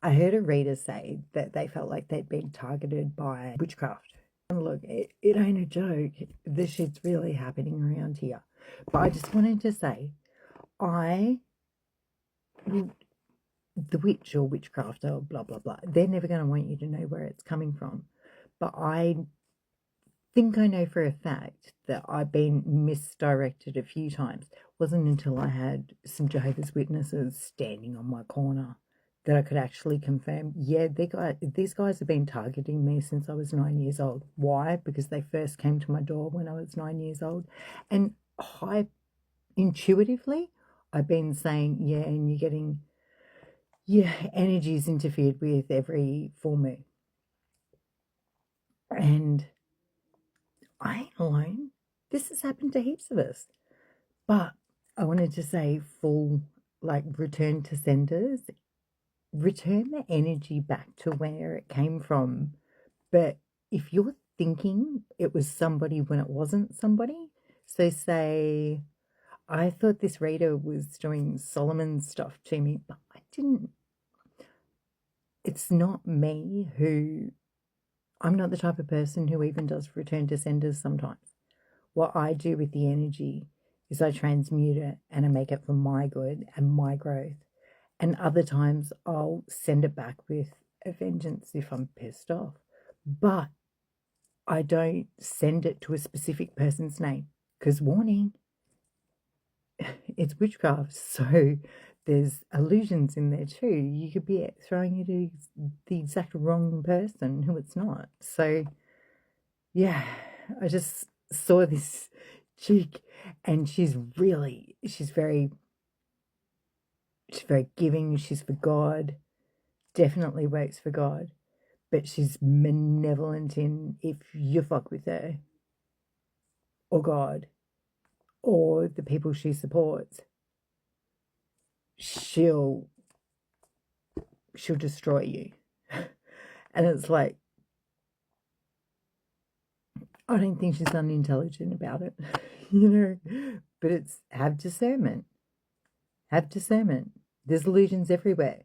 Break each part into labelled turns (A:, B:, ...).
A: I heard a reader say that they felt like they'd been targeted by witchcraft. And look, it ain't a joke. This shit's really happening around here. But I just wanted to say, the witch or witchcraft or blah, blah, blah, they're never going to want you to know where it's coming from. But I think I know for a fact that I've been misdirected a few times. It wasn't until I had some Jehovah's Witnesses standing on my corner that I could actually confirm, yeah, these guys have been targeting me since I was 9 years old. Why? Because they first came to my door when I was 9 years old. And intuitively, I've been saying, yeah, and you're getting, yeah, energies interfered with every full moon. And I ain't alone. This has happened to heaps of us. But I wanted to say full, like, return to senders. Return the energy back to where it came from. But if you're thinking it was somebody when it wasn't somebody, so say, I thought this reader was doing Solomon stuff to me, but I didn't. It's not me I'm not the type of person who even does return to senders sometimes. What I do with the energy is I transmute it and I make it for my good and my growth. And other times I'll send it back with a vengeance if I'm pissed off. But I don't send it to a specific person's name because, warning, it's witchcraft. So there's illusions in there too. You could be throwing it at the exact wrong person who it's not. So yeah, I just saw this chick and she's very giving. She's for God, definitely works for God, but she's malevolent in if you fuck with her or God or the people she supports, she'll destroy you. And it's like, I don't think she's unintelligent about it, but it's have discernment. Have discernment. There's illusions everywhere.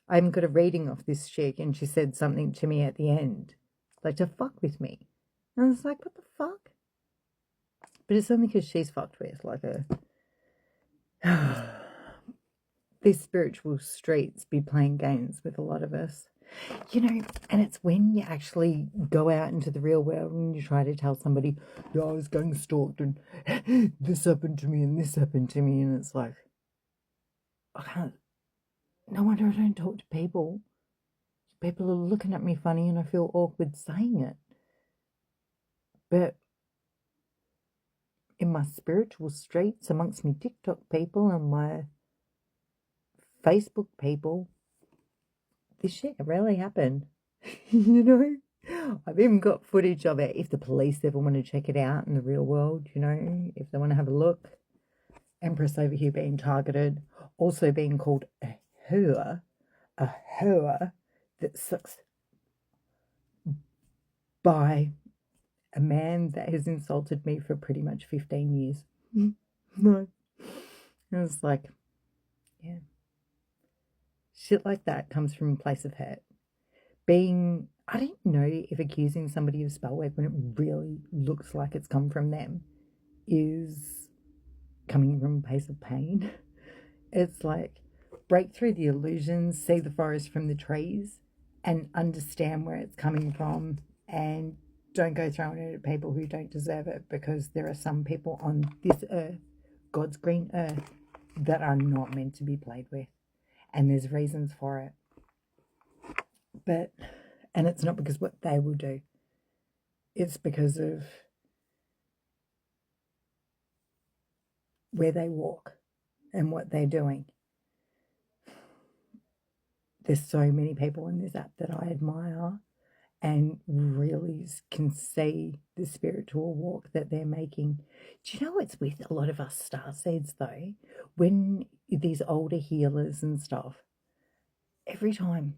A: I even got a reading off this chick and she said something to me at the end, like to fuck with me. And I was like, what the fuck? But it's only because she's fucked with, like these spiritual streets be playing games with a lot of us. And it's when you actually go out into the real world and you try to tell somebody, yeah, I was getting stalked and this happened to me and this happened to me. And it's like, no wonder I don't talk to people. People are looking at me funny and I feel awkward saying it. But in my spiritual streets, amongst my TikTok people and my Facebook people, this shit really happened. I've even got footage of it if the police ever want to check it out in the real world, if they want to have a look. Empress over here being targeted, also being called a whore that sucks by a man that has insulted me for pretty much 15 years. No. It was like, yeah. Shit like that comes from a place of hurt. I don't know if accusing somebody of spell work when it really looks like it's come from them is coming from a place of pain. It's like, break through the illusions, see the forest from the trees, and understand where it's coming from, and don't go throwing it at people who don't deserve it, because there are some people on this earth, God's green earth, that are not meant to be played with. And there's reasons for it. And it's not because what they will do. It's because of where they walk and what they're doing. There's so many people in this app that I admire and really can see the spiritual walk that they're making. Do you know what's with a lot of us starseeds though? When these older healers and stuff, every time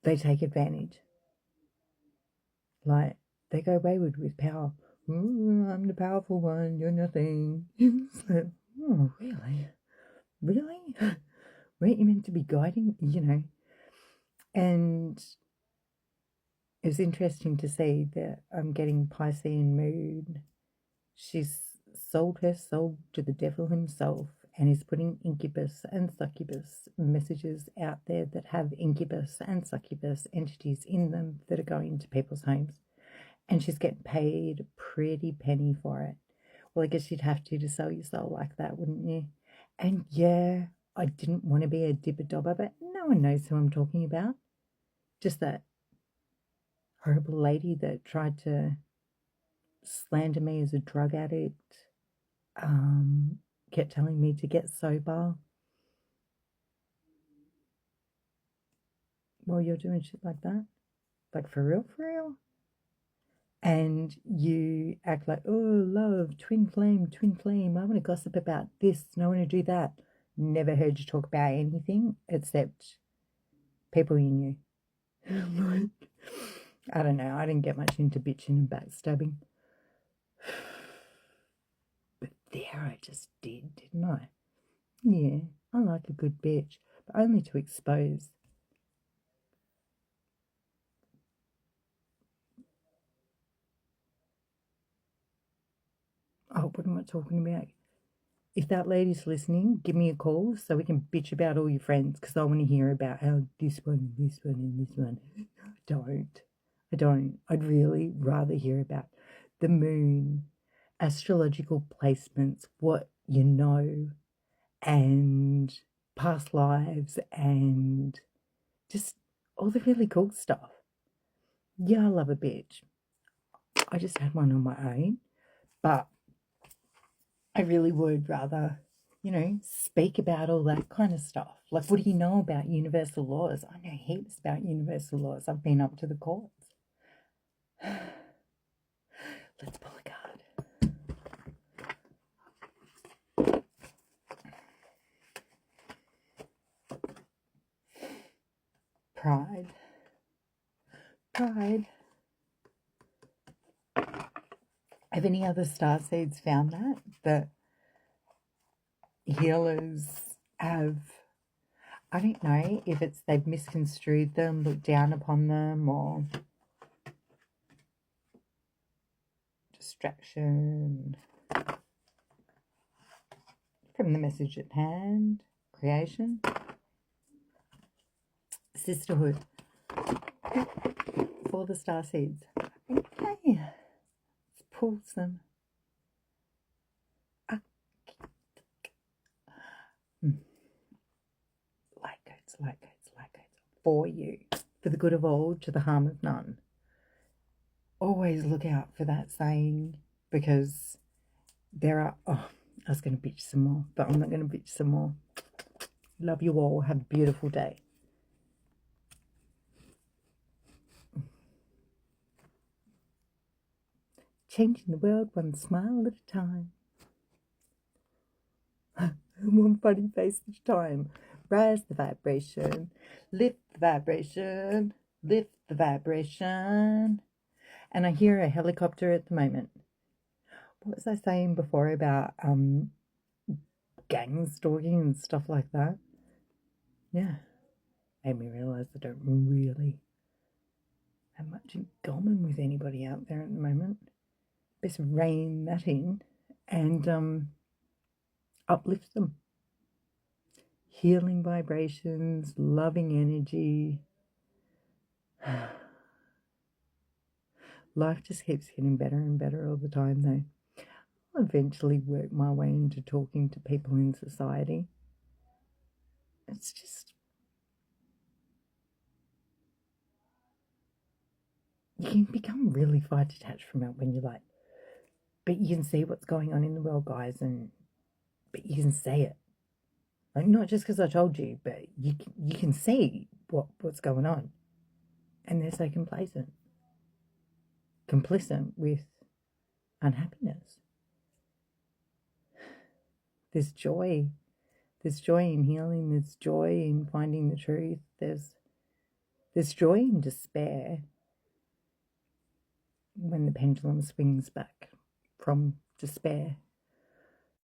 A: they take advantage. Like, they go wayward with power. I'm the powerful one, you're nothing. It's like, oh, really? Really? Weren't you meant to be guiding, you know? And it was interesting to see that I'm getting Piscean mood. She's sold her soul to the devil himself and is putting incubus and succubus messages out there that have incubus and succubus entities in them that are going to people's homes. And she's getting paid a pretty penny for it. Well, I guess you'd have to sell your soul like that, wouldn't you? And yeah, I didn't want to be a dibber-dobber, but no one knows who I'm talking about. Just that horrible lady that tried to slander me as a drug addict, kept telling me to get sober. Well, you're doing shit like that? Like for real, for real? And you act like, oh, love, twin flame, I want to gossip about this and I want to do that. Never heard you talk about anything except people you knew. I don't know. I didn't get much into bitching and backstabbing. But there I just did, didn't I? Yeah, I like a good bitch, but only to expose. Oh, what am I talking about? If that lady's listening, give me a call so we can bitch about all your friends, because I want to hear about how this one and this one and this one. I don't. I'd really rather hear about the moon, astrological placements, what you know, and past lives, and just all the really cool stuff. Yeah, I love a bitch. I just had one on my own, but I really would rather, speak about all that kind of stuff. Like, what do you know about universal laws? I know heaps about universal laws. I've been up to the courts. Let's pull a card. Pride. Have any other starseeds found that healers have, I don't know if it's they've misconstrued them, looked down upon them, or distraction from the message at hand, creation, sisterhood for the starseeds. Okay, let's pull some. Light codes for you, for the good of all, to the harm of none. Always look out for that saying, because there are, I was going to bitch some more, but I'm not going to bitch some more. Love you all. Have a beautiful day. Changing the world one smile at a time. One funny face at a time. Rise the vibration. Lift the vibration. Lift the vibration. And I hear a helicopter at the moment. What was I saying before about gang stalking and stuff like that? Yeah. Made me realise I don't really have much in common with anybody out there at the moment. Best rein that in and uplift them. Healing vibrations, loving energy. Life just keeps getting better and better all the time, though. I'll eventually work my way into talking to people in society. It's just, you can become really far detached from it when you're like, but you can see what's going on in the world, guys, but you can say it. Like, not just because I told you, but you can see what's going on. And they're so complacent. Complicit with unhappiness. There's joy. There's joy in healing. There's joy in finding the truth. There's joy in despair when the pendulum swings back from despair